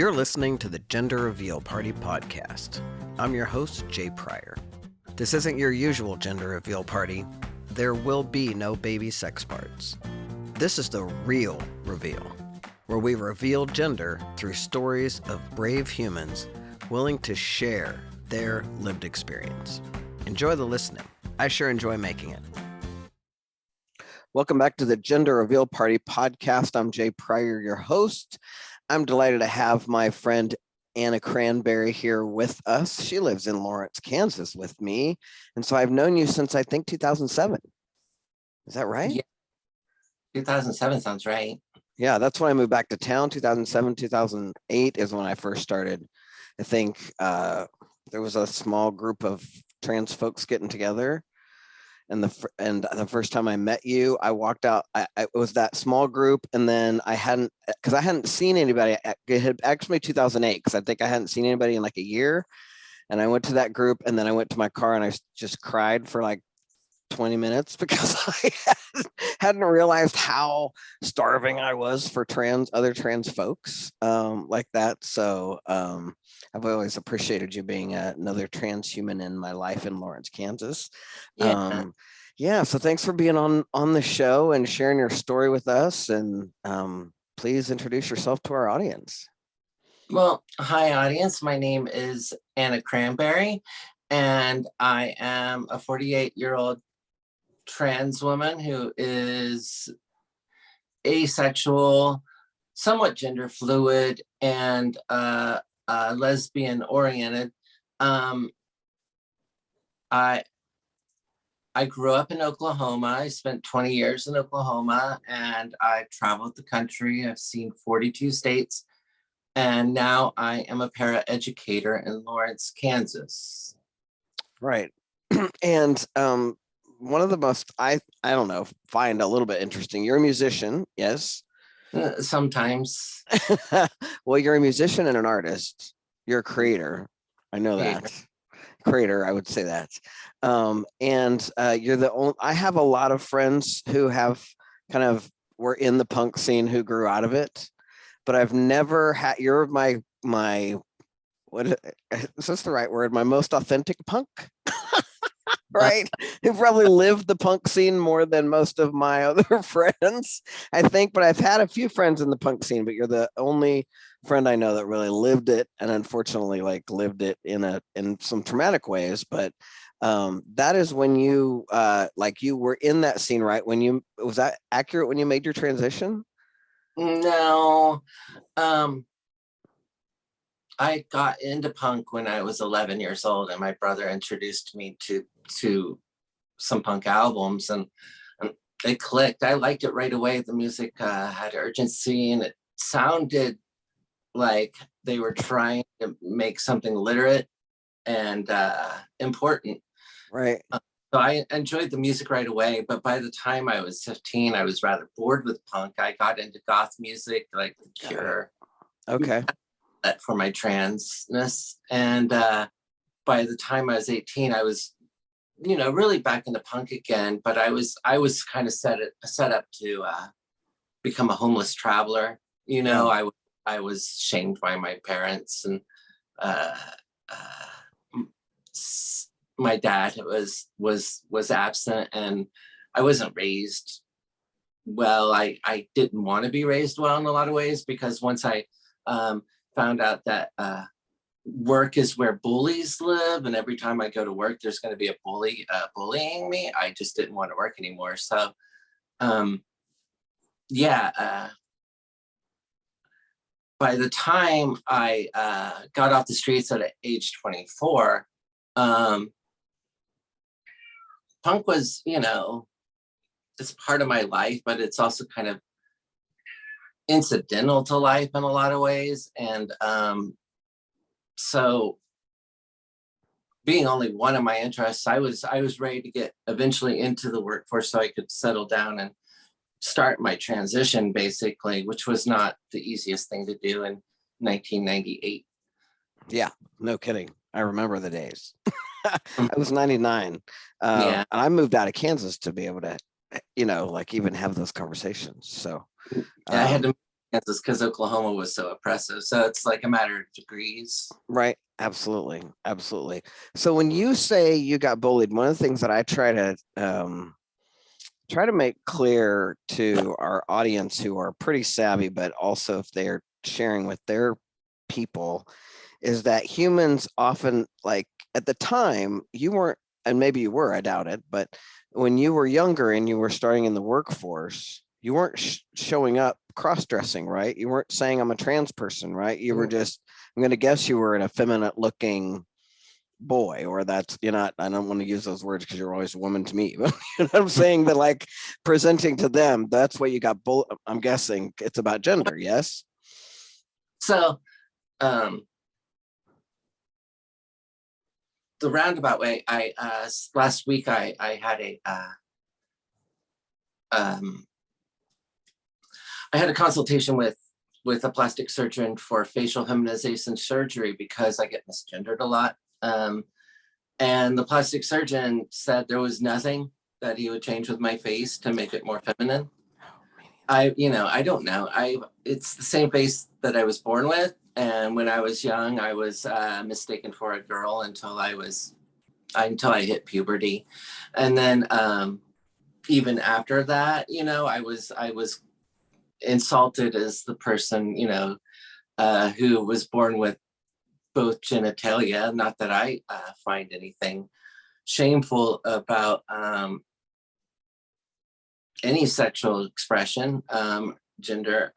You're listening to the Gender Reveal Party podcast. I'm your host, Jay Pryor. This isn't your usual gender reveal party. There will be no baby sex parts. This is the real reveal, where we reveal gender through stories of brave humans willing to share their lived experience. Enjoy the listening. I sure enjoy making it. Welcome back to the Gender Reveal Party podcast. I'm Jay Pryor, your host. I'm delighted to have my friend Ana Cranberry here with us. She lives in Lawrence, Kansas with me. And so I've known you since I think 2007. Is that right? Yeah, 2007 sounds right. Yeah, that's when I moved back to town. 2007, 2008 is when I first started. I think there was a small group of trans folks getting together. And the first time I met you, I walked out. It was that small group, and then I hadn't seen anybody. It had actually 2008 because I think I hadn't seen anybody in like a year. And I went to that group, and then I went to my car and I just cried for like 20 minutes because I hadn't realized how starving I was for other trans folks like that. So I've always appreciated you being another trans human in my life in Lawrence, Kansas. Yeah. So thanks for being on the show and sharing your story with us. And please introduce yourself to our audience. Well, hi, audience. My name is Ana Cranberry, and I am a 48-year-old trans woman who is asexual, somewhat gender fluid, and lesbian oriented. I grew up in Oklahoma. I spent 20 years in Oklahoma, and I traveled the country. I've seen 42 states, and now I am a para-educator in Lawrence, Kansas. Right. And one of the most, I don't know, find a little bit interesting. You're a musician, yes? Sometimes. Well, you're a musician and an artist. You're a creator. I know that. Creator, I would say that. And you're the only, I have a lot of friends who have were in the punk scene who grew out of it, but I've never had, you're my, what is this the right word? My most authentic punk, right? Who probably lived the punk scene more than most of my other friends, I think, but I've had a few friends in the punk scene, but you're the only friend I know that really lived it, and unfortunately lived it in some traumatic ways. But that is when you you were in that scene, right? Was that accurate when you made your transition? No. I got into punk when I was 11 years old, and my brother introduced me to some punk albums, and it clicked. I liked it right away. The music had urgency, and it sounded like they were trying to make something literate and important. Right. So I enjoyed the music right away, but by the time I was 15, I was rather bored with punk. I got into goth music like The Cure. Okay. For my transness, and by the time I was 18, I was, really back into punk again. But I was kind of set up to become a homeless traveler. I was shamed by my parents, and my dad was absent, and I wasn't raised well. I didn't want to be raised well in a lot of ways, because once I found out that work is where bullies live, and every time I go to work, there's going to be a bully bullying me. I just didn't want to work anymore. So, by the time I got off the streets at age 24, punk was, it's part of my life, but it's also kind of incidental to life in a lot of ways. And so being only one of my interests, I was ready to get eventually into the workforce so I could settle down and start my transition, basically, which was not the easiest thing to do in 1998. Yeah, no kidding. I remember the days. I was 99. Yeah. And I moved out of Kansas to be able to, even have those conversations. So I had to Kansas because Oklahoma was so oppressive. So it's like a matter of degrees. Right. Absolutely. Absolutely. So when you say you got bullied, one of the things that I try to make clear to our audience who are pretty savvy, but also if they're sharing with their people, is that humans often, like at the time, you weren't, and maybe you were, I doubt it, but when you were younger and you were starting in the workforce, you weren't showing up cross-dressing, right? You weren't saying I'm a trans person, right? You were just, I'm going to guess you were an effeminate looking boy, or that's, you're not, I don't want to use those words because you're always a woman to me, but you know what I'm saying, that like presenting to them, that's what you got. I'm guessing it's about gender. Yes. So the roundabout way, I last week I had a consultation with a plastic surgeon for facial feminization surgery because I get misgendered a lot. And the plastic surgeon said there was nothing that he would change with my face to make it more feminine. I don't know. It's the same face that I was born with. And when I was young, I was mistaken for a girl until I hit puberty. And then even after that, I was insulted as the person, who was born with both genitalia. Not that I find anything shameful about any sexual expression, gender,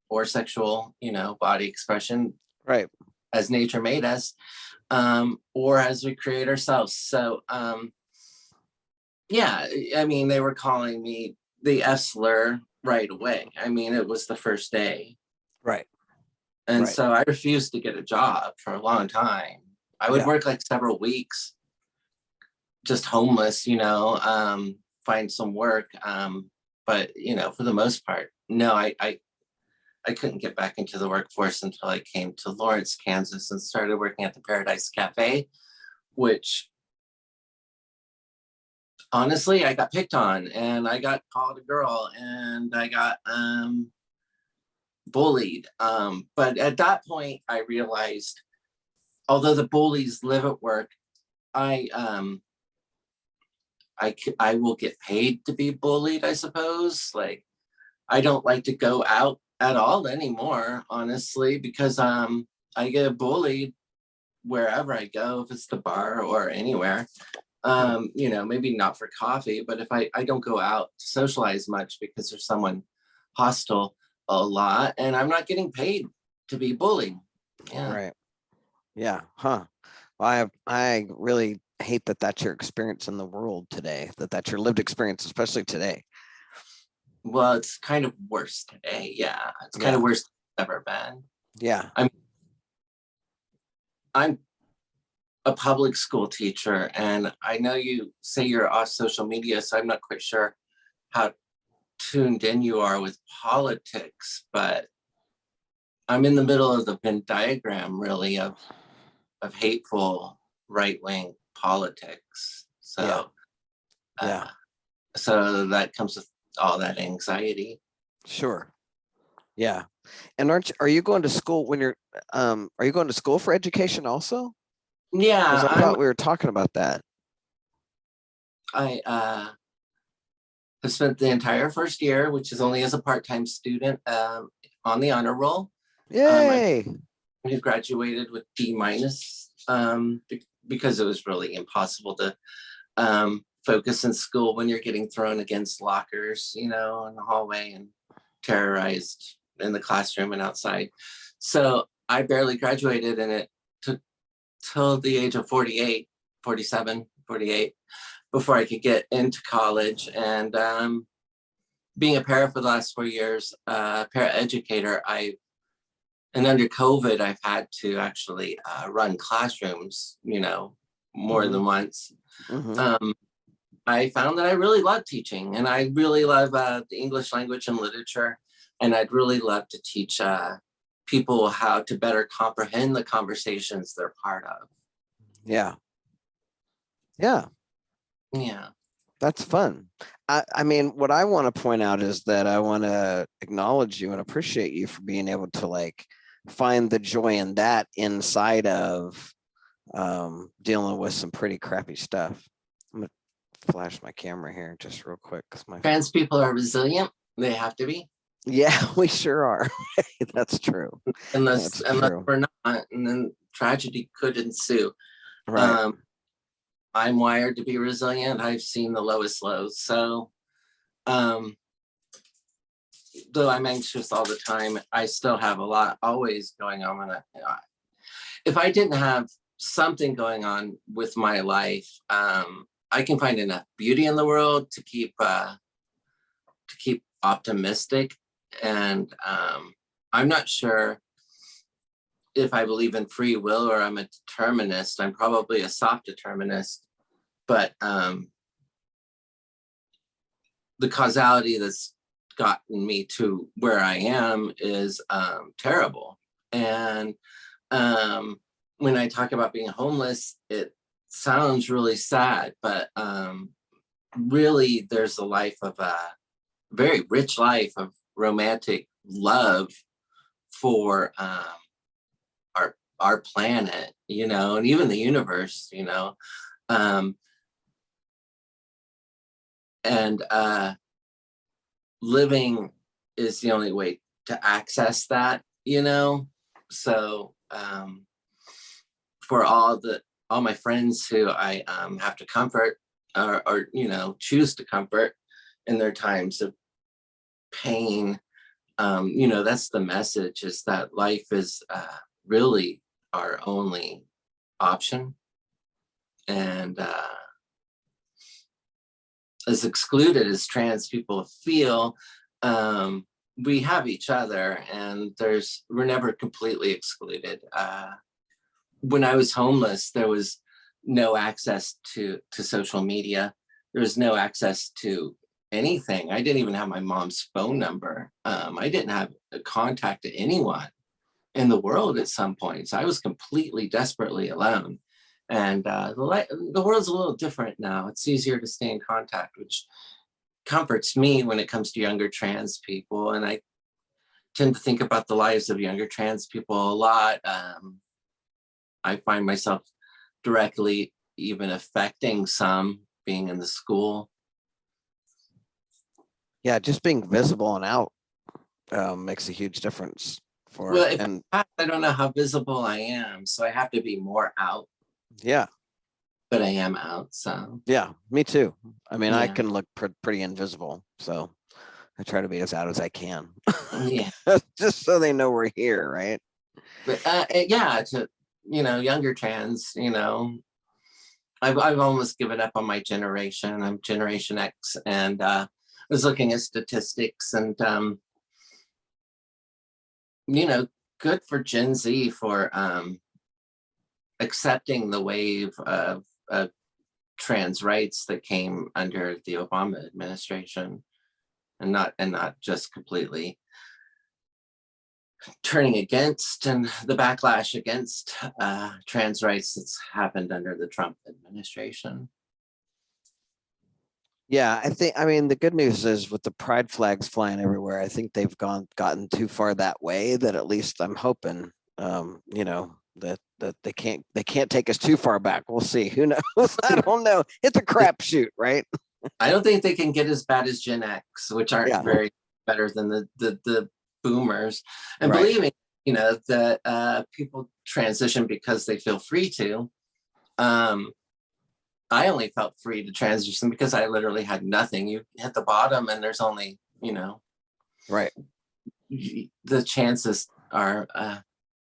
or sexual, body expression, Right. as nature made us, or as we create ourselves. So, yeah, I mean, they were calling me the F slur right away. I mean, it was the first day. Right. And Right. so I refused to get a job for a long time. I would work like several weeks, just homeless, find some work. But, for the most part, no, I couldn't get back into the workforce until I came to Lawrence, Kansas and started working at the Paradise Cafe, which honestly, I got picked on and I got called a girl and I got bullied. But at that point, I realized, although the bullies live at work, I will get paid to be bullied, I suppose. Like, I don't like to go out at all anymore, honestly, because I get bullied wherever I go, if it's the bar or anywhere. Maybe not for coffee, but if I don't go out to socialize much because there's someone hostile a lot and I'm not getting paid to be bullied. Yeah. Right. Yeah. Huh. Well, I really hate that that's your experience in the world today, that's your lived experience, especially today. Well, it's kind of worse today. Yeah. It's kind of worse than it's ever been. Yeah. I'm a public school teacher, and I know you say you're off social media, so I'm not quite sure how tuned in you are with politics, but I'm in the middle of the Venn diagram, really, of hateful right-wing politics. So, so that comes with all that anxiety. Sure. Yeah. And are you going to school when you're, are you going to school for education also? Yeah. Because I thought we were talking about that. I have spent the entire first year, which is only as a part-time student, on the honor roll. Yay. I graduated with D minus because it was really impossible to focus in school when you're getting thrown against lockers, in the hallway and terrorized in the classroom and outside. So I barely graduated, and it took till the age of 48, 47, 48 before I could get into college. And being a para for the last 4 years, para educator, and under COVID, I've had to actually run classrooms, more than once. I found that I really love teaching, and I really love the English language and literature. And I'd really love to teach people how to better comprehend the conversations they're part of. Yeah. Yeah. Yeah. That's fun. I mean, what I want to point out is that I want to acknowledge you and appreciate you for being able to like find the joy in that inside of dealing with some pretty crappy stuff. I'm gonna flash my camera here just real quick because my Trans people are resilient. They have to be. yeah, we sure are. That's true. Unless That's true. we're not, and then tragedy could ensue. Right. I'm wired to be resilient. I've seen the lowest lows. So though I'm anxious all the time, I still have a lot always going on. If I didn't have something going on with my life, I can find enough beauty in the world to keep optimistic. And I'm not sure if I believe in free will or I'm a determinist. I'm probably a soft determinist, but the causality that's gotten me to where I am is terrible. And when I talk about being homeless, it sounds really sad, but really there's a life of a very rich life of romantic love for our planet, you know, and even the universe, you know. And living is the only way to access that, you know. So for all my friends who I have to comfort or you know choose to comfort in their times of pain, you know, that's the message, is that life is really our only option. And as excluded as trans people feel, we have each other, and we're never completely excluded. When I was homeless, there was no access to social media. There was no access to anything. I didn't even have my mom's phone number. I didn't have a contact to anyone in the world at some points. I was completely, desperately alone. And the world's a little different now. It's easier to stay in contact, which comforts me when it comes to younger trans people. And I tend to think about the lives of younger trans people a lot. I find myself directly even affecting some being in the school. Yeah, just being visible and out makes a huge difference for Well, and I don't know how visible I am, so I have to be more out, yeah. but I am out. So Yeah, me too. I mean, I yeah, can look pretty invisible, so I try to be as out as I can, yeah. just so they know we're here, right? But yeah, to you know, younger trans, you know, I've almost given up on my generation. I'm Generation X, and was looking at statistics, and you know, good for Gen Z for accepting the wave of trans rights that came under the Obama administration, and not just completely turning against, and the backlash against trans rights that's happened under the Trump administration. Yeah, I mean, the good news is with the pride flags flying everywhere, I think they've gotten too far that way that at least I'm hoping, you know, that they can't take us too far back. We'll see. Who knows? I don't know. It's a crapshoot, right? I don't think they can get as bad as Gen X, which aren't Yeah. very better than the boomers. And Right. believing, you know, that people transition because they feel free to. I only felt free to transition because I literally had nothing. You hit the bottom and there's only, you know, Right. the chances are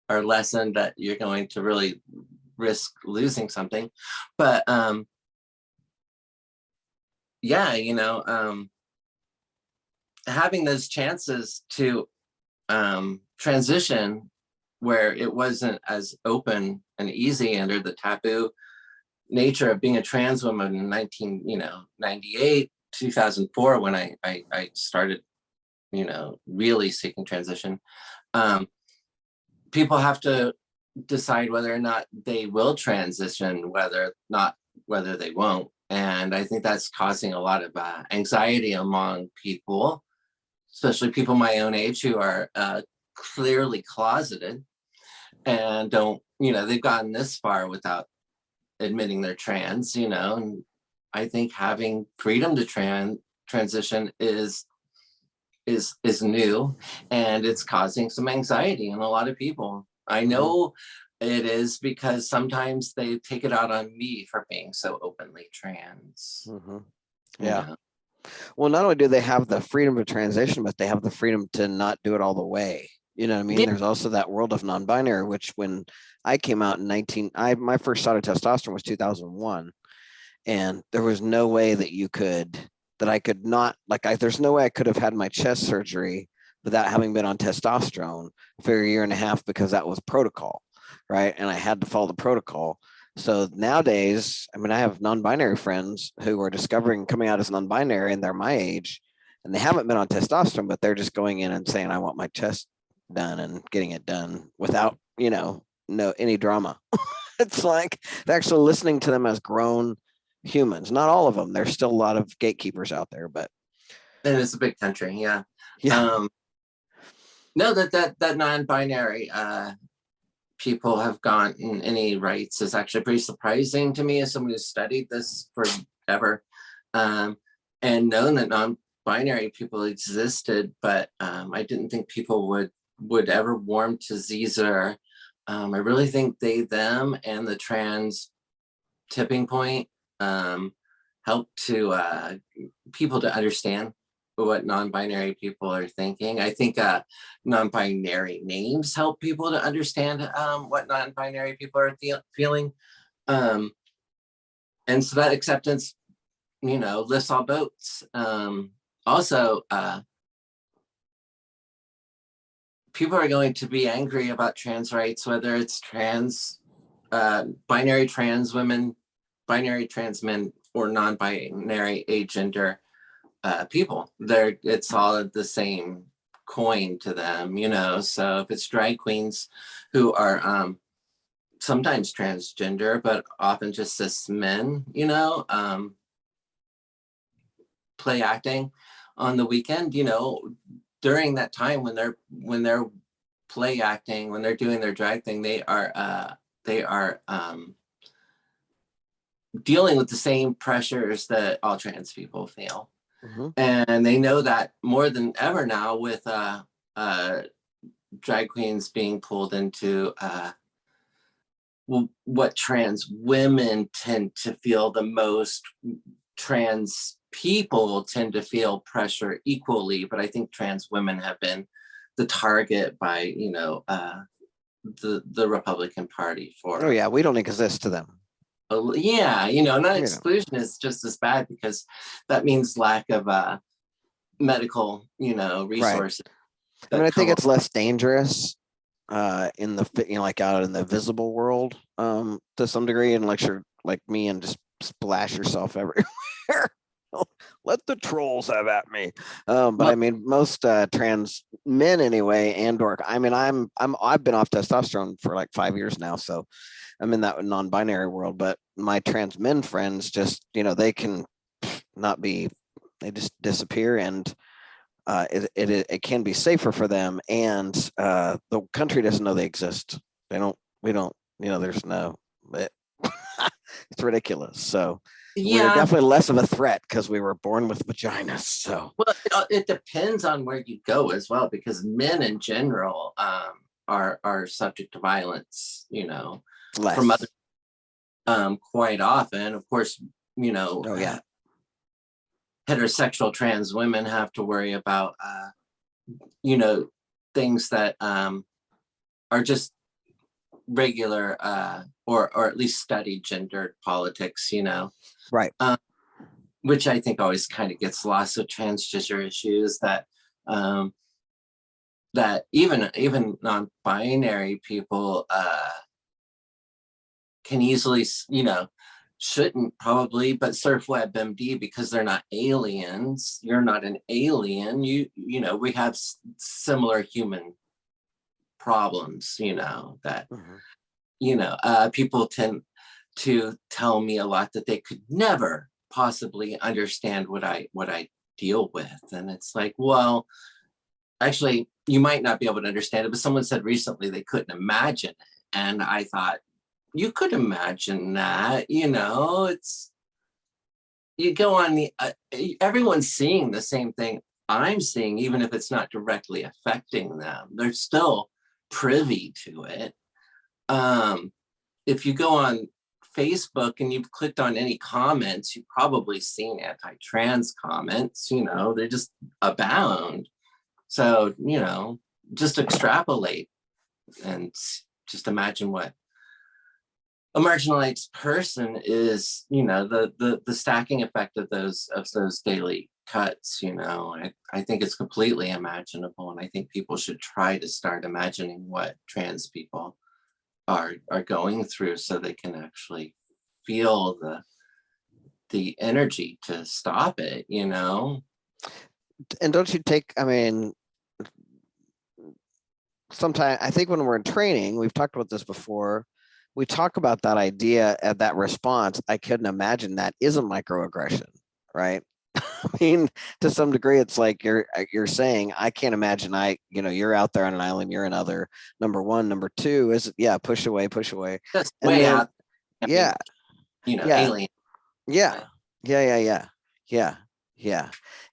lessened that you're going to really risk losing something. But yeah, you know, having those chances to transition where it wasn't as open and easy under the taboo nature of being a trans woman in 1998, 2004, when I started, you know, really seeking transition. People have to decide whether or not they will transition, whether they won't. And I think that's causing a lot of anxiety among people, especially people my own age who are clearly closeted and don't, they've gotten this far without admitting they're trans, and I think having freedom to transition is new, and it's causing some anxiety in a lot of people. I know it is, because sometimes they take it out on me for being so openly trans. Yeah. Well, not only do they have the freedom to transition, but they have the freedom to not do it all the way. You know what I mean? Yeah. There's also that world of non-binary, which when I came out in my first shot of testosterone was 2001. And there was no way that I could not, there's no way I could have had my chest surgery without having been on testosterone for a year and a half, because that was protocol, right? And I had to follow the protocol. So nowadays, I mean, I have non-binary friends who are coming out as non-binary, and they're my age, and they haven't been on testosterone, but they're just going in and saying, I want my chest done, and getting it done without, no any drama. It's like they're actually listening to them as grown humans. Not all of them. There's still a lot of gatekeepers out there, but And it's a big country. Yeah. yeah. No, that non-binary people have gotten any rights is actually pretty surprising to me, as someone who's studied this forever, and known that non-binary people existed, but I didn't think people would ever warm to Caesar. I really think they, them, and the trans tipping point help to people to understand what non-binary people are thinking. I think non-binary names help people to understand what non-binary people are feeling. And so that acceptance, lifts all boats. Also, people are going to be angry about trans rights, whether it's binary trans women, binary trans men, or non-binary agender people. It's all the same coin to them, so if it's drag queens who are sometimes transgender but often just cis men, play acting on the weekend, during that time when they're play acting, when they're doing their drag thing, they are dealing with the same pressures that all trans people feel. And they know that more than ever now, with drag queens being pulled into what trans women tend to feel the most. Trans people tend to feel pressure equally, but I think trans women have been the target by the Republican Party for. Oh yeah, we don't exist to them. Yeah, not exclusion is just as bad, because that means lack of medical, resources. Right. I mean, I think it's less dangerous in the like out in the visible world to some degree, unless you're like me and just splash yourself everywhere. Let the trolls have at me. But I mean, most trans men anyway, I've been off testosterone for like 5 years now, so I'm in that non-binary world. But my trans men friends just, they can not be, they just disappear, and it can be safer for them, and the country doesn't know they exist. We don't, there's no, it's ridiculous. So we're definitely less of a threat because we were born with vaginas. So it depends on where you go as well, because men in general are subject to violence, less. from other quite often. Of course, heterosexual trans women have to worry about things that are just regular or at least studied gendered politics, right, which I think always kind of gets lost with transgender issues, that that even non-binary people can easily, shouldn't probably, but surf WebMD because they're not aliens. You're not an alien. We have similar human problems, that people tend to tell me a lot that they could never possibly understand what I deal with. And it's like, well, actually, you might not be able to understand it, but someone said recently they couldn't imagine it. And I thought, you could imagine that, it's, you go on the, everyone's seeing the same thing I'm seeing, even if it's not directly affecting them. They're still privy to it. If you go on Facebook and you've clicked on any comments, you've probably seen anti-trans comments, they just abound. So, just extrapolate and just imagine what a marginalized person is, the stacking effect of those daily cuts, I think it's completely imaginable. And I think people should try to start imagining what trans people are going through so they can actually feel the energy to stop it, And don't you take, sometimes I think when we're in training, we've talked about this before, we talk about that idea of that response. I couldn't imagine that is a microaggression, right? To some degree, it's like you're saying, I can't imagine you're out there on an island, you're another, number one. Number two is, push away. just And way then, out. yeah, Alien. Yeah.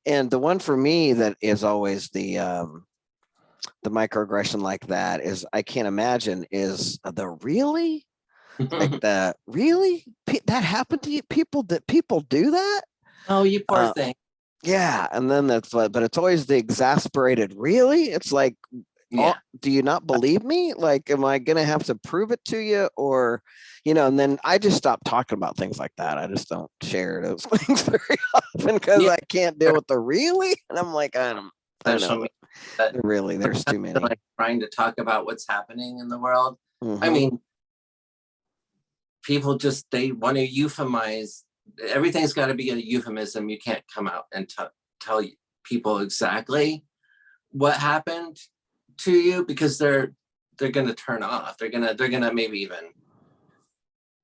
And the one for me that is always the microaggression like that is, I can't imagine, is the really, like the really that happened to you. People do that. Oh, you poor thing. Yeah. And then that's like, but it's always the exasperated, really? It's like, do you not believe me? Like, am I going to have to prove it to you? Or, and then I just stop talking about things like that. I just don't share those things very often because I can't deal with the really. And I'm like, I don't know. Really, there's too many. Like trying to talk about what's happening in the world. Mm-hmm. I mean, people they want to euphemize. Everything's got to be a euphemism. You can't come out and tell people exactly what happened to you, because they're going to turn off. They're going to maybe even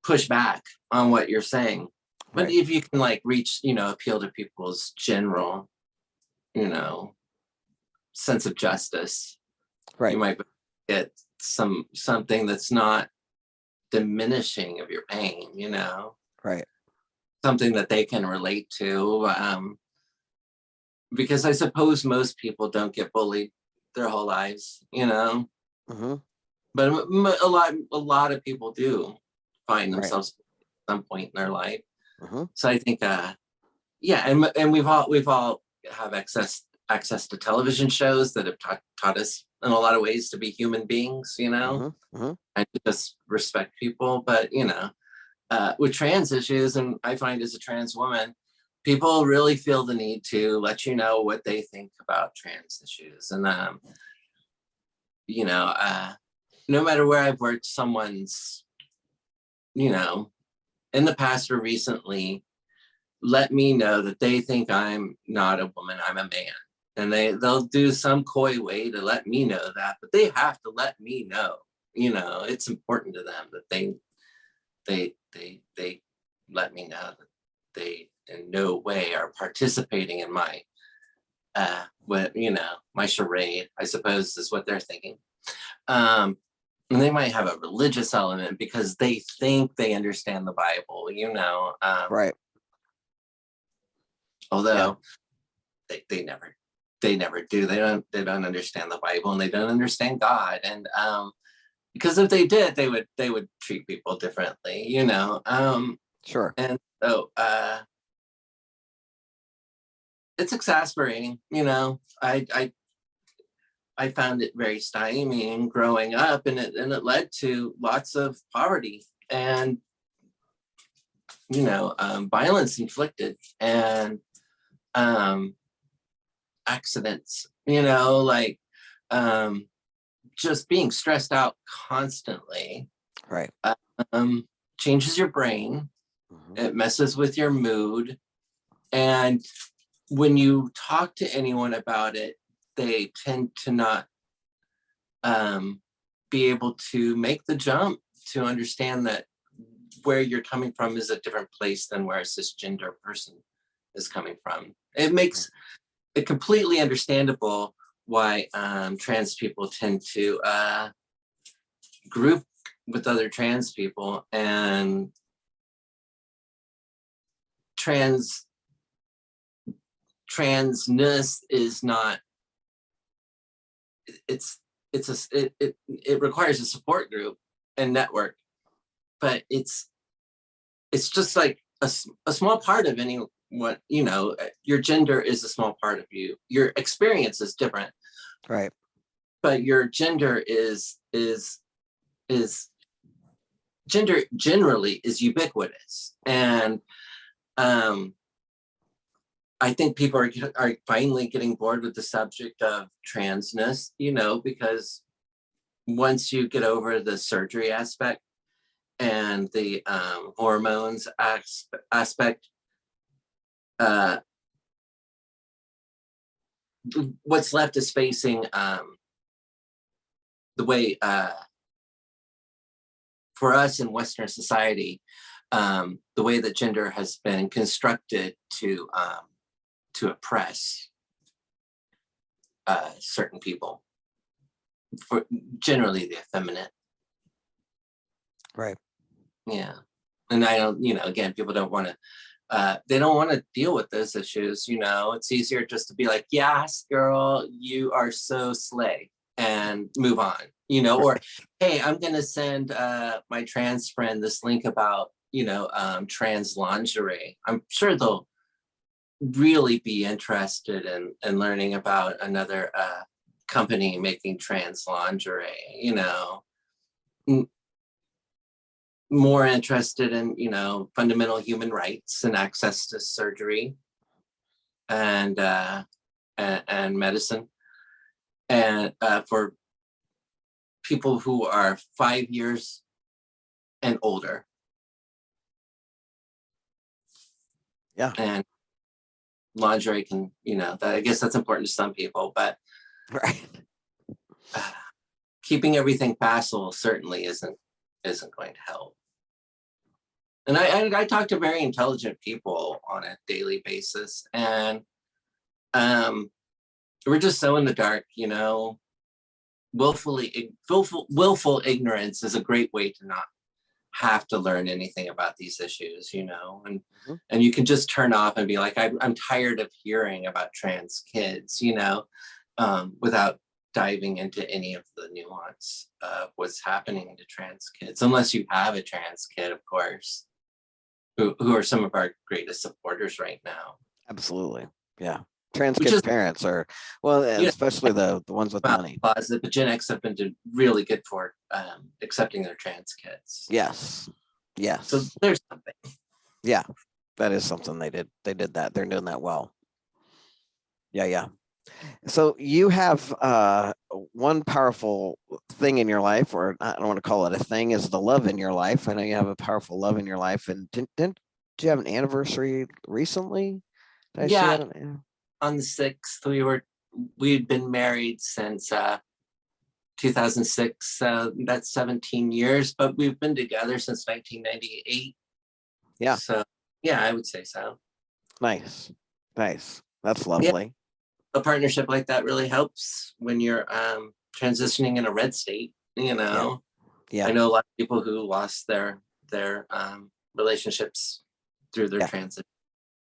push back on what you're saying. But if you can reach, appeal to people's general, sense of justice, you might get something that's not diminishing of your pain, something that they can relate to, because I suppose most people don't get bullied their whole lives, Mm-hmm. but a lot of people do find themselves at some point in their life. Mm-hmm. So I think and we've all have access to television shows that have taught us in a lot of ways to be human beings, Mm-hmm. Mm-hmm. and to just respect people. But with trans issues, and I find as a trans woman, people really feel the need to let you know what they think about trans issues. And no matter where I've worked, someone's in the past or recently let me know that they think I'm not a woman, I'm a man. And they'll do some coy way to let me know that, but they have to let me know, it's important to them that they let me know that they in no way are participating in my my charade, I suppose is what they're thinking. And they might have a religious element because they think they understand the Bible, although they never do. They don't understand the Bible, and they don't understand God. And because if they did, they would treat people differently, Sure. And so it's exasperating, I found it very stymieing growing up, and it led to lots of poverty and violence inflicted and accidents, just being stressed out constantly. Right. Changes your brain. Mm-hmm. It messes with your mood. And when you talk to anyone about it, they tend to not be able to make the jump to understand that where you're coming from is a different place than where a cisgender person is coming from. It makes it completely understandable why trans people tend to group with other trans people, and transness is not, it requires a support group and network, but it's just like a small part of anyone, you know. Your gender is a small part of you, your experience is different, Right. but your gender is gender generally is ubiquitous. And I think people are finally getting bored with the subject of transness, you know, because once you get over the surgery aspect and the hormones aspect, what's left is facing the way for us in Western society, the way that gender has been constructed to oppress certain people, for generally the effeminate. Right. Yeah. And I don't, you know, again, people don't want to, they don't want to deal with those issues, you know. It's easier just to be like, yes, girl, you are so slay, and move on, you know. Or, hey, I'm going to send my trans friend this link about, you know, trans lingerie. I'm sure they'll really be interested in learning about another company making trans lingerie, you know. More interested in, you know, fundamental human rights and access to surgery and medicine, and for people who are 5 years and older. Yeah. And lingerie can, you know, that, I guess that's important to some people, but Right. Keeping everything facile certainly isn't going to help. And I talk to very intelligent people on a daily basis, and we're just so in the dark, you know. Willful ignorance is a great way to not have to learn anything about these issues, you know. And you can just turn off and be like, I'm tired of hearing about trans kids, you know, without diving into any of the nuance of what's happening to trans kids, unless you have a trans kid, of course, who are some of our greatest supporters right now. Absolutely. Yeah. Trans kids' parents are, well, and especially the ones with money. Positive, but Gen X have been really good for accepting their trans kids. Yes. Yes. So there's something. Yeah, that is something they did. They did that. They're doing that well. Yeah, yeah. So you have one powerful thing in your life, or I don't want to call it a thing, is the love in your life. I know you have a powerful love in your life. And didn't you have an anniversary recently? Yeah, on the 6th, we'd been married since 2006. That's 17 years, but we've been together since 1998. Yeah. So yeah, I would say so. Nice. That's lovely. Yeah. A partnership like that really helps when you're transitioning in a red state, you know. Yeah. I know a lot of people who lost their relationships through their transit.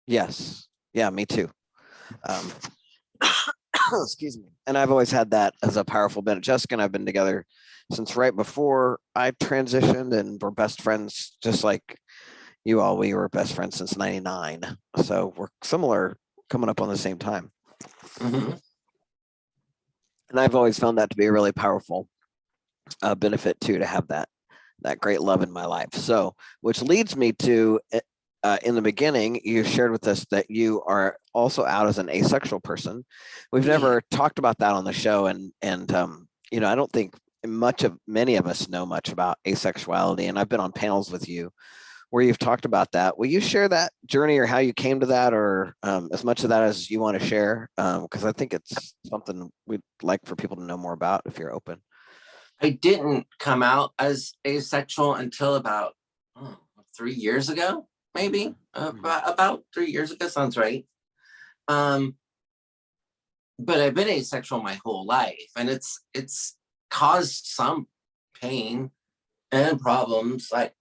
Yes. Yeah, me too. Excuse me. And I've always had that as a powerful benefit. Jessica and I've been together since right before I transitioned, and we're best friends, just like you all. We were best friends since '99. So we're similar, coming up on the same time. Mm-hmm. And I've always found that to be a really powerful benefit too, to have that great love in my life. So, which leads me to, in the beginning, you shared with us that you are also out as an asexual person. We've never talked about that on the show, and you know, I don't think many of us know much about asexuality. And I've been on panels with you where you've talked about that. Will you share that journey, or how you came to that, or as much of that as you want to share? Because I think it's something we'd like for people to know more about, if you're open. I didn't come out as asexual until about 3 years ago, maybe about 3 years ago, sounds right. But I've been asexual my whole life, and it's caused some pain and problems. I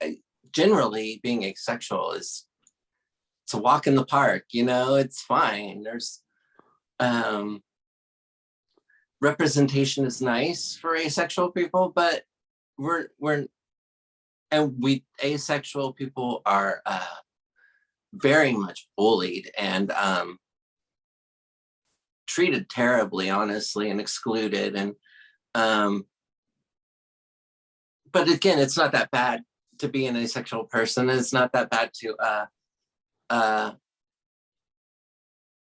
generally being asexual is, it's a walk in the park, it's fine. There's representation is nice for asexual people, but we asexual people are very much bullied and treated terribly, honestly, and excluded. And but again, it's not that bad to be an asexual person. It's not that bad to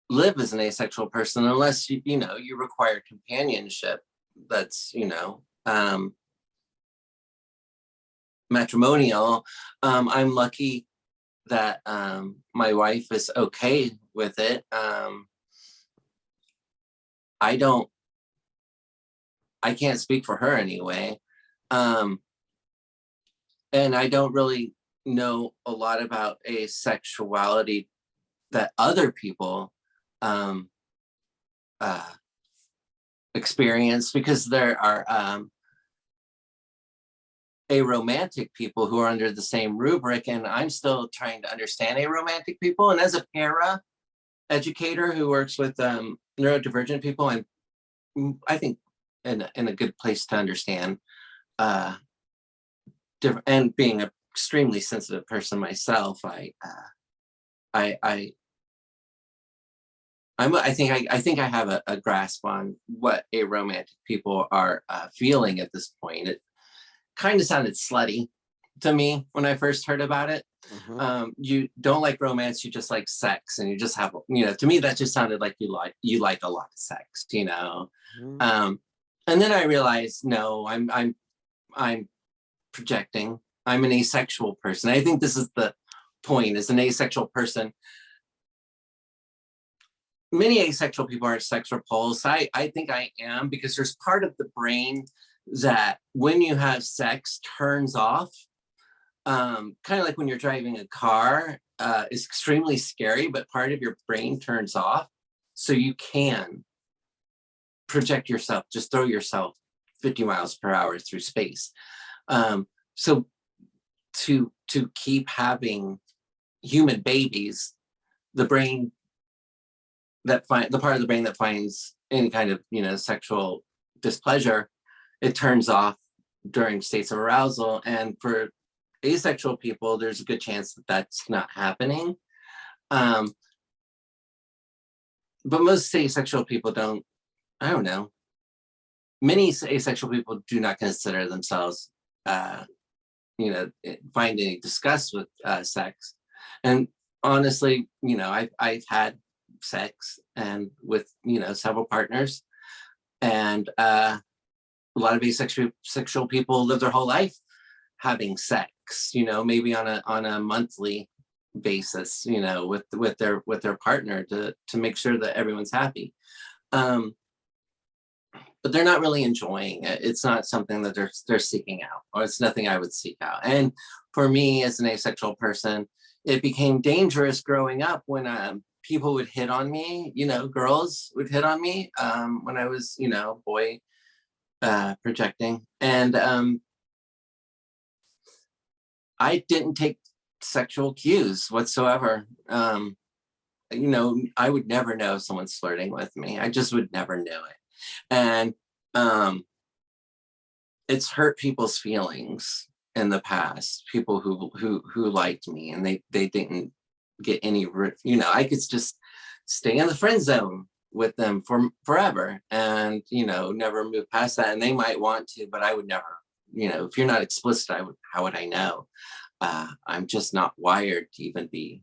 live as an asexual person, unless you require companionship that's matrimonial. I'm lucky that my wife is okay with it. I can't speak for her anyway. And I don't really know a lot about asexuality that other people experience, because there are aromantic people who are under the same rubric, and I'm still trying to understand aromantic people. And as a para educator who works with neurodivergent people, I think in a good place to understand different, and being an extremely sensitive person myself, I think I have a grasp on what aromantic people are feeling at this point. It kind of sounded slutty to me when I first heard about it. You don't like romance, you just like sex, and you just have, to me that just sounded like you like a lot of sex, and then I realized, no, I'm projecting. I'm an asexual person. I think this is the point. As an asexual person, many asexual people are sex repulsed. I think I am, because there's part of the brain that when you have sex turns off. Kind of like when you're driving a car, is extremely scary, but part of your brain turns off, so you can project yourself, just throw yourself 50 miles per hour through space. So to keep having human babies, the brain the part of the brain that finds any kind of sexual displeasure, it turns off during states of arousal. And for asexual people, there's a good chance that that's not happening. But most asexual people I don't know. Many asexual people do not consider themselves, find any disgust with sex. And honestly, I've had sex and with, several partners, and a lot of asexual people live their whole life having sex, maybe on a monthly basis, with their partner to make sure that everyone's happy. But they're not really enjoying it. It's not something that they're seeking out, or it's nothing I would seek out. And for me as an asexual person, it became dangerous growing up when people would hit on me, girls would hit on me when I was, boy projecting. And I didn't take sexual cues whatsoever. I would never know if someone's flirting with me. I just would never know it. And it's hurt people's feelings in the past, people who liked me, and they didn't get any, I could just stay in the friend zone with them for forever, and never move past that. And they might want to, but I would never. If you're not explicit, how would I know? I'm just not wired to even be,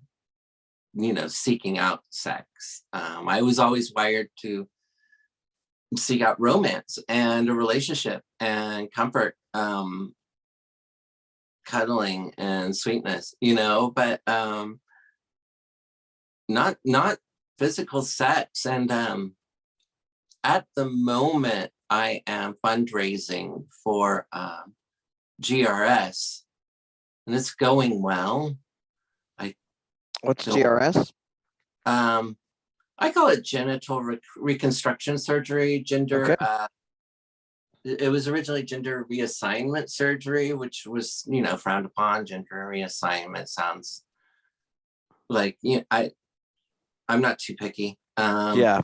seeking out sex. I was always wired to seek out romance and a relationship and comfort, cuddling and sweetness, but not physical sex. And at the moment, I am fundraising for GRS, and it's going well. What's don't- GRS? I call it genital reconstruction surgery. Okay. It was originally gender reassignment surgery, which was, frowned upon. Gender reassignment sounds like, I'm not too picky. Yeah.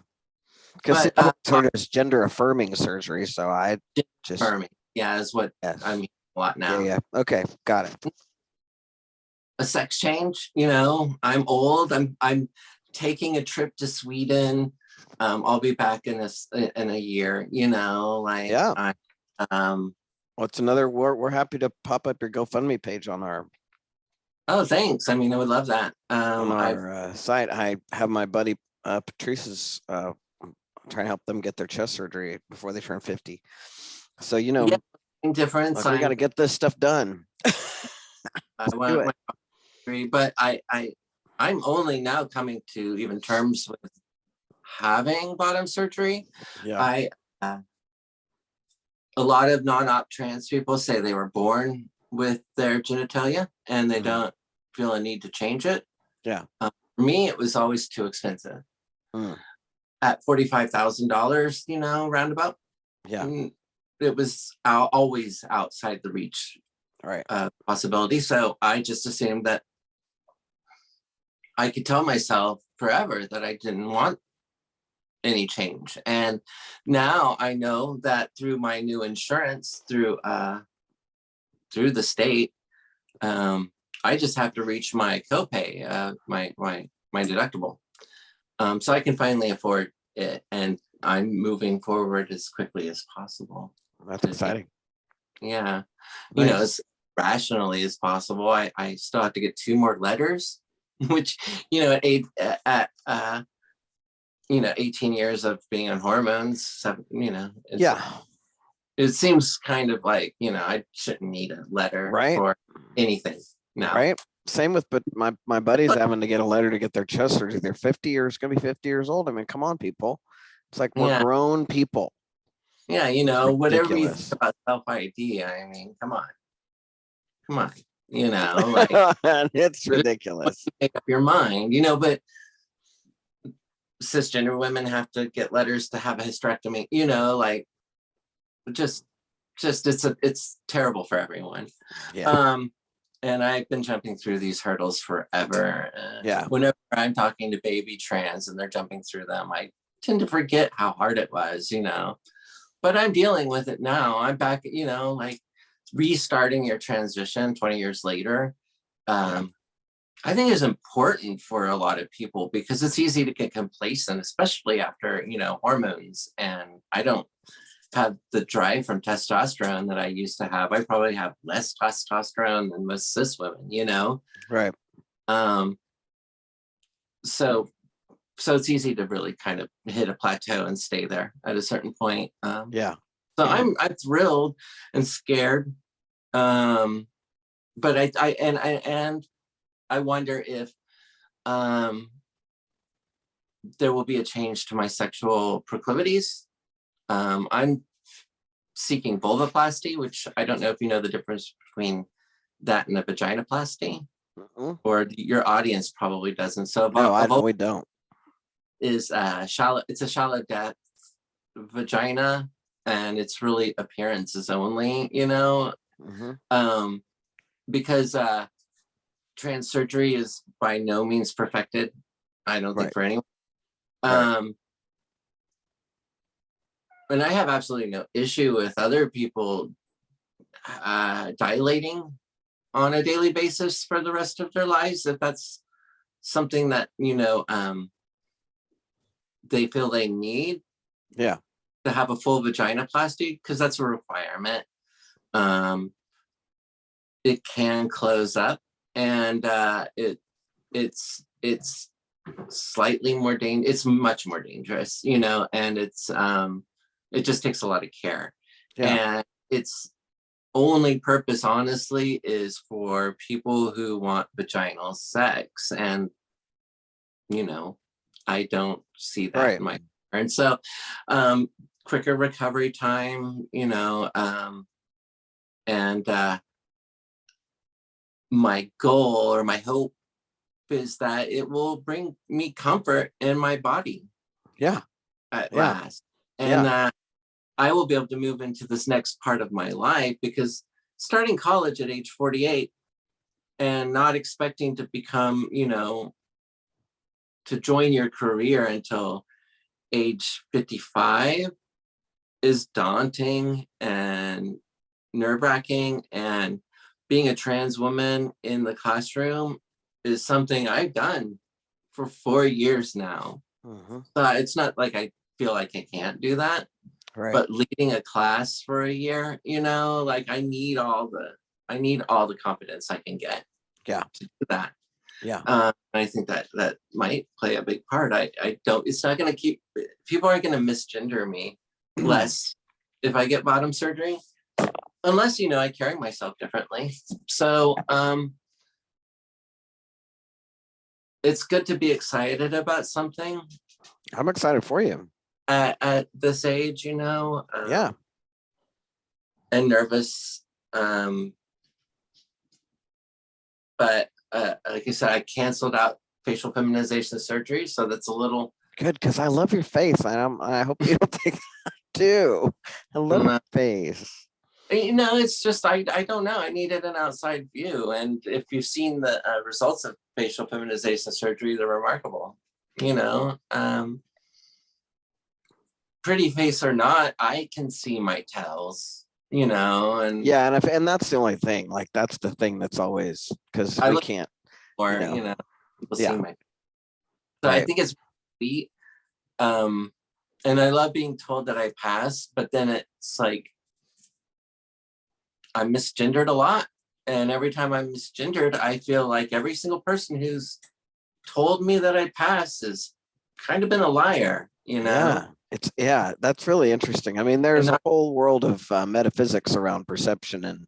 Because but sort of is gender affirming surgery. So I just, affirming, is what yes. I mean a lot now. Yeah. Okay. Got it. A sex change, I'm old. I'm taking a trip to Sweden. I'll be back in a year, Yeah. What's another? We're happy to pop up your GoFundMe page on our oh, thanks. I mean, I would love that. on our site. I have my buddy Patrice's trying to help them get their chest surgery before they turn 50. So difference. like, we got to get this stuff done. I want my surgery, but I'm only now coming to even terms with having bottom surgery. Yeah. A lot of non-op trans people say they were born with their genitalia and they don't feel a need to change it. Yeah. For me, it was always too expensive. Mm. At $45,000, roundabout. Yeah. It was always outside the reach Right. possibility. So I just assumed that I could tell myself forever that I didn't want any change. And now I know that through my new insurance, through the state, I just have to reach my copay, my deductible. So I can finally afford it, and I'm moving forward as quickly as possible. That's exciting. Yeah. Nice. As rationally as possible. I still have to get 2 more letters, which, at 18 years of being on hormones, it seems kind of like, I shouldn't need a letter for anything now. Right. Same with, but my buddy's having to get a letter to get their chest surgery. They're 50 years, going to be 50 years old. I mean, come on, people. It's like we're grown people. Yeah. Whatever you think about self-ID, I mean, come on. Like, it's ridiculous. Make up your mind, but cisgender women have to get letters to have a hysterectomy, like just it's terrible for everyone. Yeah. And I've been jumping through these hurdles forever. Whenever I'm talking to baby trans and they're jumping through them, I tend to forget how hard it was, but I'm dealing with it now. I'm back, like restarting your transition 20 years later. I think is important for a lot of people because it's easy to get complacent, especially after, hormones. And I don't have the drive from testosterone that I used to have. I probably have less testosterone than most cis women, Right. So it's easy to really kind of hit a plateau and stay there at a certain point. So I'm thrilled and scared. But I wonder if there will be a change to my sexual proclivities. I'm seeking vulvoplasty, which I don't know if you know the difference between that and a vaginoplasty, or your audience probably doesn't. So we don't. Is shallow. It's a shallow depth vagina, and it's really appearances only. Because trans surgery is by no means perfected. I don't think for anyone. And I have absolutely no issue with other people dilating on a daily basis for the rest of their lives, if that's something that, they feel they need to have a full vaginoplasty, because that's a requirement. It can close up, and it's slightly more dangerous. It's much more dangerous, and it's it just takes a lot of care. And its only purpose, honestly, is for people who want vaginal sex, and I don't see that in my and so quicker recovery time, and my goal or my hope is that it will bring me comfort in my body Yeah. at Yeah. last, and Yeah. that I will be able to move into this next part of my life, because starting college at age 48 and not expecting to become, to join your career until age 55 is daunting and nerve-wracking. And being a trans woman in the classroom is something I've done for 4 years now. Mhm. So it's not like I feel like I can't do that, Right. but leading a class for a year, like I need all the confidence I can get Yeah. to do that. Yeah. I think that might play a big part. I don't, it's not going to keep, people aren't going to misgender me less if I get bottom surgery, unless, I carry myself differently. So, it's good to be excited about something I'm excited for you. at this age, Yeah. and nervous. But like I said, I canceled out facial feminization surgery, so that's a little Good, because I love your face. I hope you don't take that too. I love your face. it's just I don't know. I needed an outside view, and if you've seen the results of facial feminization surgery, they're remarkable. Pretty face or not, I can see my tells. And Yeah, and that's the only thing. Like that's the thing that's always, because I we look can't. more, people see Yeah. my. So I Right. think it's sweet. And I love being told that I passed, but then it's like I'm misgendered a lot. And every time I'm misgendered, I feel like every single person who's told me that I passed has kind of been a liar, Yeah. That's really interesting. I mean, there's And a whole world of metaphysics around perception, and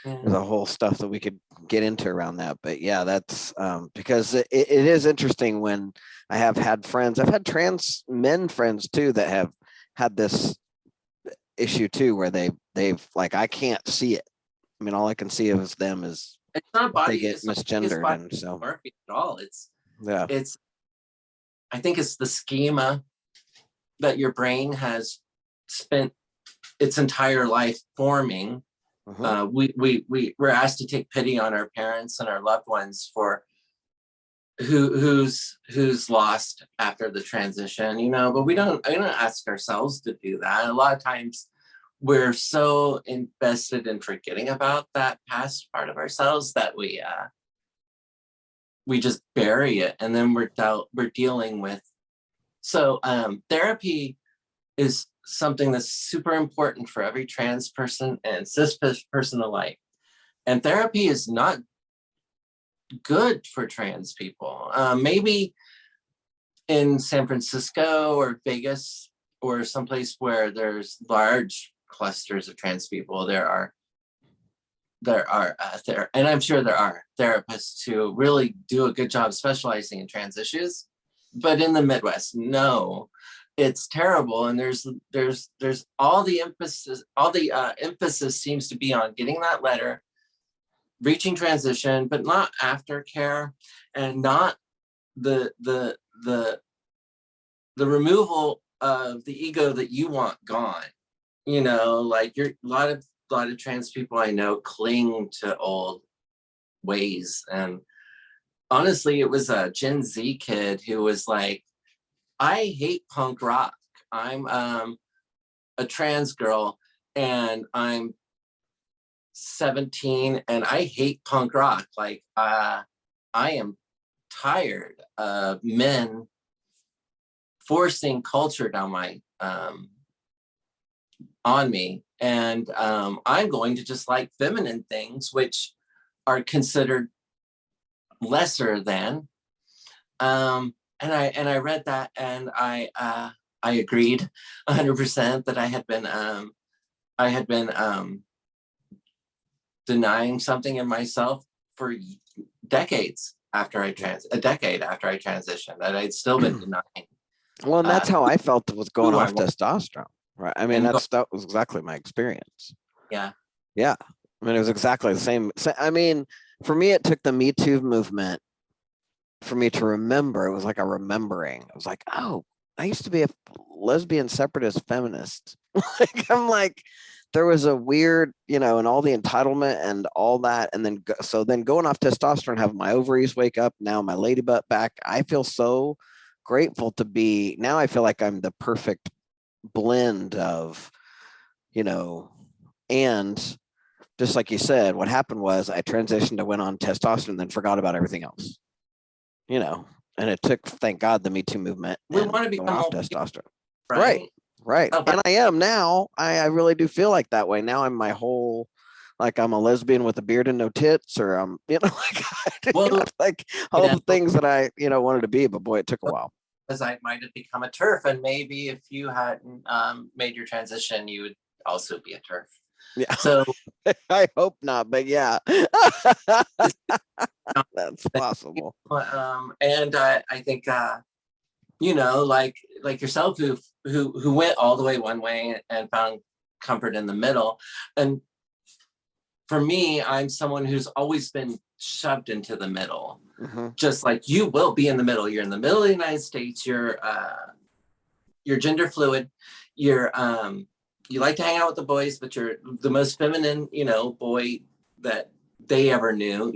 there's a whole stuff that we could get into around that. But yeah, that's because it is interesting when I have had friends. I've had trans men friends too that have had this issue too, where they've like, I can't see it. I mean, all I can see of them is it's not they body, get it's not his misgendered, body and so at all. yeah. I think it's the schema that your brain has spent its entire life forming. Mhm. We're asked to take pity on our parents and our loved ones for who's lost after the transition, but we don't ask ourselves to do that. A lot of times we're so invested in forgetting about that past part of ourselves that we just bury it, and then we're dealing with. So therapy is something that's super important for every trans person and cis person alike. And therapy is not good for trans people. Maybe in San Francisco or Vegas or someplace where there's large clusters of trans people, and I'm sure there are therapists who really do a good job specializing in trans issues. But in the Midwest, no, it's terrible. And there's all the emphasis seems to be on getting that letter, reaching transition, but not aftercare, and not the removal of the ego that you want gone. Like a lot of trans people I know cling to old ways. And honestly, it was a Gen Z kid who was like, I hate punk rock. I'm a trans girl and I'm 17 and I hate punk rock. Like I am tired of men forcing culture down my on me, and I'm going to just like feminine things which are considered lesser than. And I read that, and I agreed 100% that I had been denying something in myself for decades after a decade after I transitioned, that I'd still been denying. Well, and that's how I felt with going who I off was. testosterone, right? I mean, And that was exactly my experience. yeah. Yeah. I mean, it was exactly the same. I mean, For me, it took the Me Too movement for me to remember. It was like a remembering. I was like, oh, I used to be a lesbian separatist feminist. Like, I'm like, there was a weird, and all the entitlement and all that. And then, so then going off testosterone, having my ovaries wake up, now my lady butt back. I feel so grateful to be, now I feel like I'm the perfect blend of, and just like you said, what happened was I transitioned to went on testosterone and then forgot about everything else, and it took, thank God, the Me Too movement We and want to going become off all testosterone. Right. right. Right. Oh, And I am now. I really do feel like that way. Now I'm my whole, like I'm a lesbian with a beard and no tits, or I'm, well, like all the things that I, wanted to be, but boy, it took a while. because I might have become a turf, and maybe if you hadn't made your transition, you would also be a turf. Yeah. So I hope not, but yeah. That's possible. And I think like yourself, who went all the way one way and found comfort in the middle. And for me, I'm someone who's always been shoved into the middle. Mm-hmm. Just like you will be in the middle. You're in the middle of the United States. You're gender fluid. You're you like to hang out with the boys, but you're the most feminine, boy that they ever knew.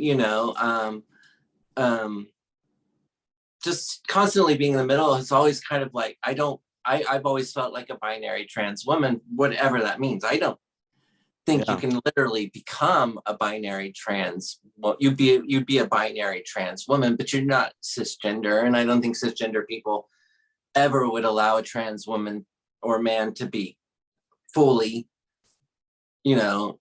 Just constantly being in the middle is always kind of like, I've always felt like a binary trans woman, whatever that means. I don't think you can literally become a binary trans. Well, you'd be a binary trans woman, but you're not cisgender. And I don't think cisgender people ever would allow a trans woman or man to be fully,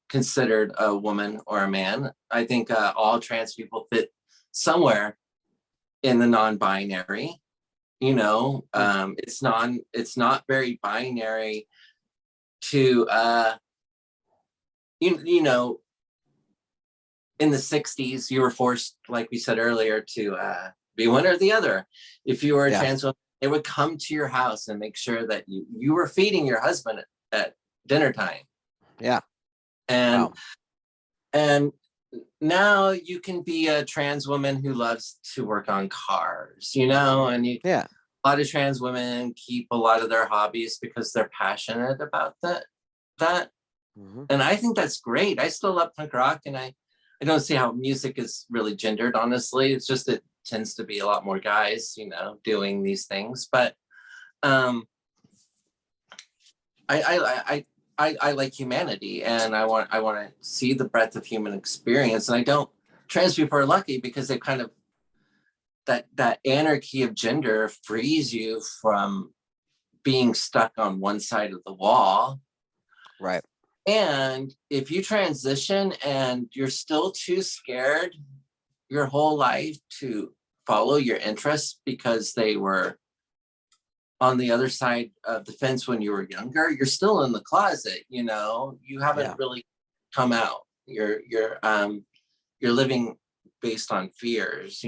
considered a woman or a man. I think all trans people fit somewhere in the non-binary. It's not very binary to in the 60s you were forced, like we said earlier, to be one or the other. If you were a trans woman, they would come to your house and make sure that you were feeding your husband at dinner time. And now you can be a trans woman who loves to work on cars, and a lot of trans women keep a lot of their hobbies because they're passionate about that. Mm-hmm. And I think that's great. I still love punk rock, and I don't see how music is really gendered, honestly. It's just, it tends to be a lot more guys, doing these things. But I like humanity, and I want to see the breadth of human experience. And trans people are lucky because they kind of, that anarchy of gender frees you from being stuck on one side of the wall. Right. And if you transition and you're still too scared your whole life to follow your interests because they were on the other side of the fence when you were younger, you're still in the closet. You haven't really come out. You're living based on fears.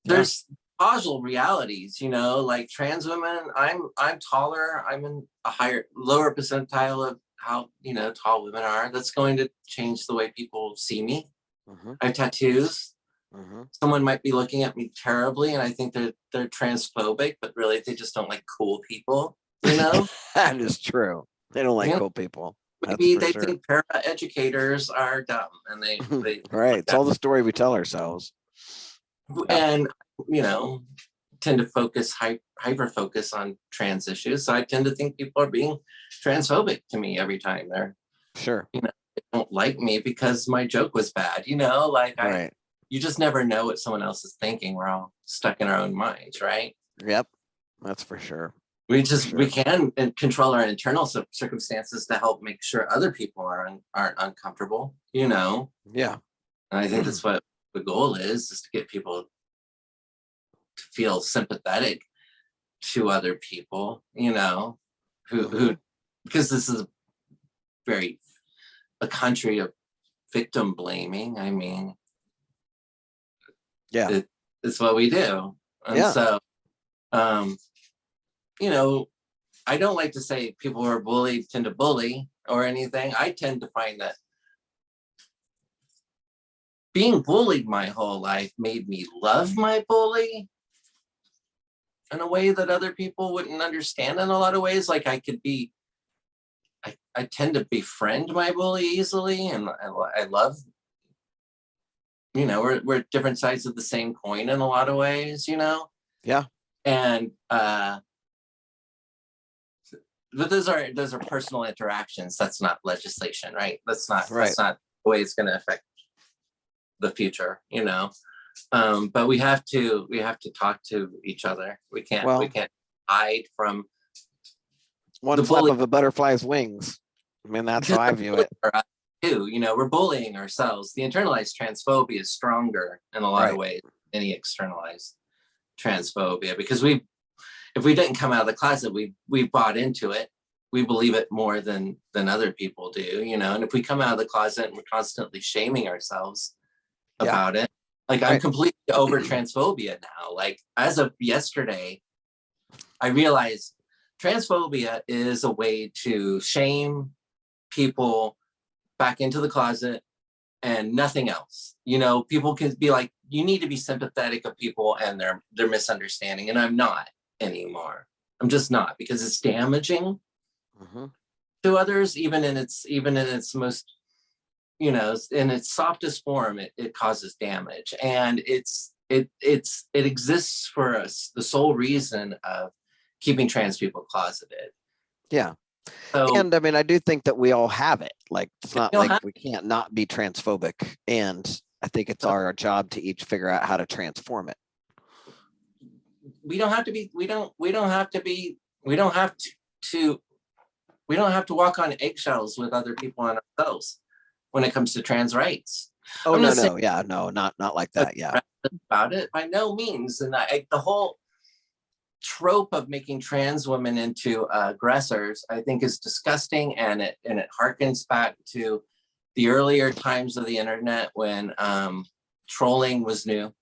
There's causal realities. Like trans women, I'm taller. I'm in a lower percentile of how tall women are. That's going to change the way people see me. Mm-hmm. I have tattoos. Mm-hmm. Someone might be looking at me terribly, and I think they're transphobic, but really they just don't like cool people. That is true. They don't like cool people. Maybe they think para-educators are dumb, and they right. It's all the story we tell ourselves. And tend to focus hyper focus on trans issues. So I tend to think people are being transphobic to me every time they're they don't like me because my joke was bad. Right. You just never know what someone else is thinking. We're all stuck in our own minds, right? Yep, that's for sure. We can control our internal circumstances to help make sure other people aren't uncomfortable. Yeah. And I think that's what the goal is to get people to feel sympathetic to other people. Who because this is a country of victim blaming. I mean. Yeah, it's what we do. And so, I don't like to say people who are bullied tend to bully or anything. I tend to find that being bullied my whole life made me love my bully in a way that other people wouldn't understand in a lot of ways. Like I tend to befriend my bully easily, and I love, we're different sides of the same coin in a lot of ways, Yeah. And but those are personal interactions. That's not legislation, right? That's not the way it's going to affect the future, but we have to talk to each other. We can't hide from one flap of a butterfly's wings. I mean, that's how I view it too. We're bullying ourselves. The internalized transphobia is stronger in a lot of ways than any externalized transphobia, because if we didn't come out of the closet, we bought into it. We believe it more than other people do, and if we come out of the closet and we're constantly shaming ourselves about it, like I'm completely over transphobia now. Like as of yesterday, I realized transphobia is a way to shame people back into the closet and nothing else. People can be like, you need to be sympathetic of people and their misunderstanding, and I'm not anymore. I'm just not, because it's damaging to others, even in its most, in its softest form. It causes damage, and it exists for us, the sole reason of keeping trans people closeted. Yeah. So, and I mean, I do think that we all have it. Like, it's not like we can't not be transphobic, and I think it's our job to each figure out how to transform it. We don't have to walk on eggshells with other people and ourselves when it comes to trans rights. Oh, no. Yeah, no, not like that. Yeah. About it by no means. And the whole trope of making trans women into aggressors, I think, is disgusting, and it harkens back to the earlier times of the internet when trolling was new,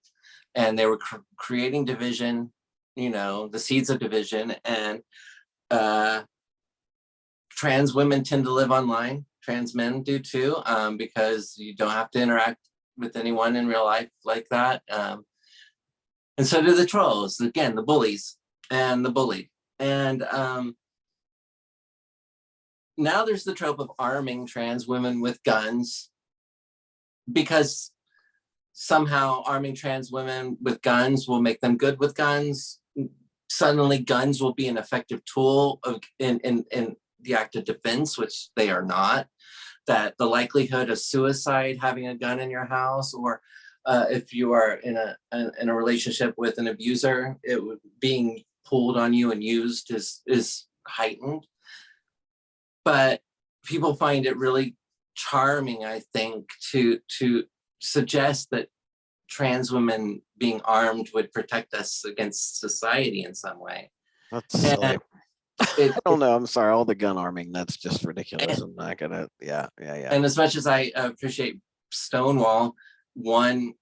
and they were creating division, the seeds of division, and trans women tend to live online. Trans men do too, because you don't have to interact with anyone in real life like that. And so do the trolls, again, the bullies and the bullied. And now there's the trope of arming trans women with guns, because somehow arming trans women with guns will make them good with guns. Suddenly guns will be an effective tool in the act of defense, which they are not. That the likelihood of suicide, having a gun in your house, or if you are in a relationship with an abuser, it would being pulled on you and used is heightened. But people find it really charming, I think, to suggest that trans women being armed would protect us against society in some way. That's silly. I don't know. I'm sorry. All the gun arming, that's just ridiculous. I'm not gonna. Yeah. And as much as I appreciate Stonewall, one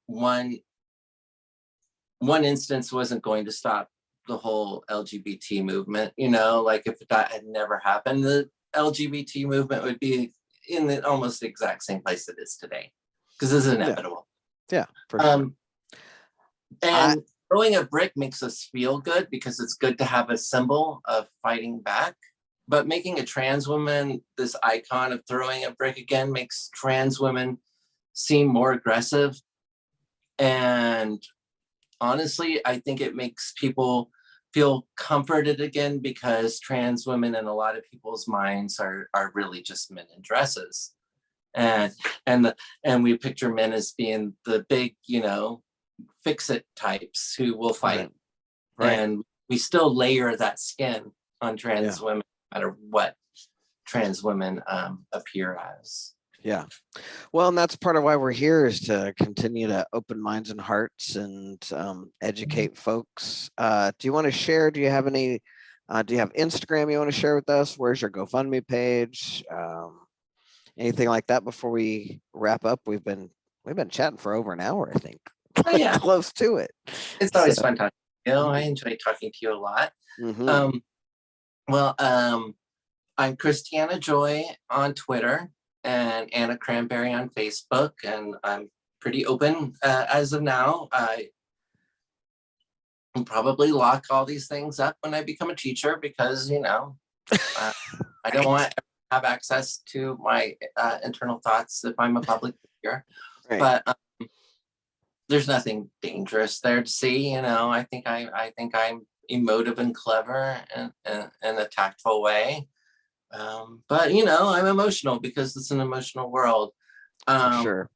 instance wasn't going to stop the whole LGBT movement. Like if that had never happened, the LGBT movement would be in the almost exact same place it is today, because this is inevitable. Yeah, for sure. And throwing a brick makes us feel good, because it's good to have a symbol of fighting back. But making a trans woman this icon of throwing a brick again makes trans women seem more aggressive. And honestly, I think it makes people feel comforted again, because trans women in a lot of people's minds are really just men in dresses. And we picture men as being the big, fix-it types who will fight. Right. And we still layer that skin on trans women, no matter what trans women appear as. Yeah. Well, and that's part of why we're here, is to continue to open minds and hearts and educate folks. Do you want to share? Do you have any? Do you have Instagram you want to share with us? Where's your GoFundMe page? Anything like that before we wrap up? We've been chatting for over an hour, I think. Oh, yeah. Close to it. It's always fun talking to you. I enjoy talking to you a lot. I'm Christiana Joy on Twitter and Ana Cranberry on Facebook, and I'm pretty open as of now. I will probably lock all these things up when I become a teacher because, I don't want to have access to my internal thoughts if I'm a public figure. Right. But there's nothing dangerous there to see. I think I'm emotive and clever and in a tactful way. But I'm emotional because it's an emotional world. Sure.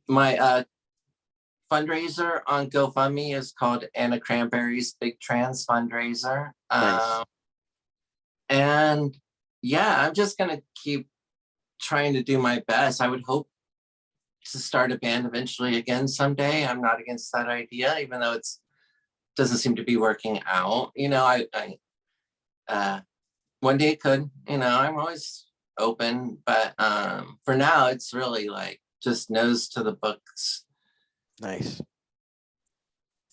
My fundraiser on GoFundMe is called Ana Cranberry's Big Trans Fundraiser. Nice. And yeah, I'm just gonna keep trying to do my best. I would hope to start a band eventually again someday. I'm not against that idea, even though it doesn't seem to be working out. One day it could. I'm always open, but for now, it's really like just nose to the books. Nice.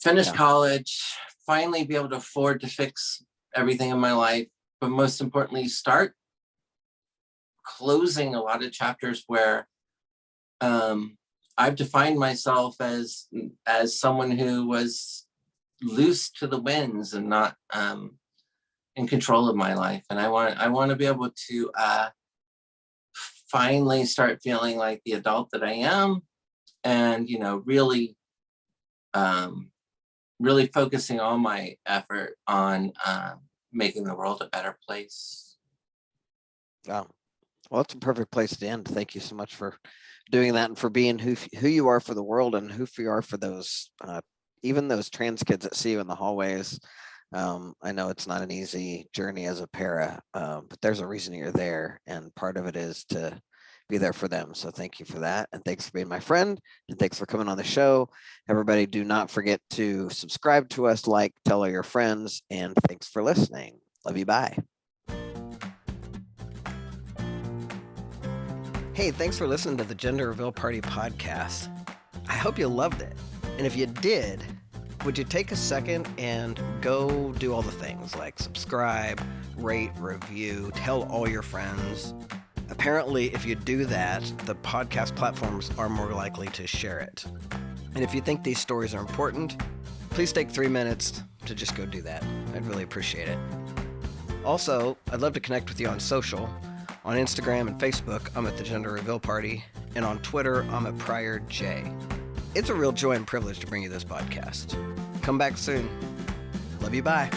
Finish Yeah. college, finally be able to afford to fix everything in my life, but most importantly, start closing a lot of chapters where I've defined myself as someone who was loose to the winds and not in control of my life. And I want to be able to finally start feeling like the adult that I am, and really really focusing all my effort on making the world a better place. Wow. Well, it's a perfect place to end. Thank you so much for doing that and for being who you are for the world and who you are for those even those trans kids that see you in the hallways. I know it's not an easy journey as a para, but there's a reason you're there, and part of it is to be there for them. So thank you for that, and thanks for being my friend, and thanks for coming on the show. Everybody, do not forget to subscribe to us, like, tell all your friends, and thanks for listening. Love you. Bye. Hey, thanks for listening to the Gender Reveal Party podcast. I hope you loved it. And if you did, would you take a second and go do all the things like subscribe, rate, review, tell all your friends? Apparently, if you do that, the podcast platforms are more likely to share it. And if you think these stories are important, please take 3 minutes to just go do that. I'd really appreciate it. Also, I'd love to connect with you on social. On Instagram and Facebook, I'm at the Gender Reveal Party, and on Twitter, I'm at Prior J. It's a real joy and privilege to bring you this podcast. Come back soon. Love you. Bye.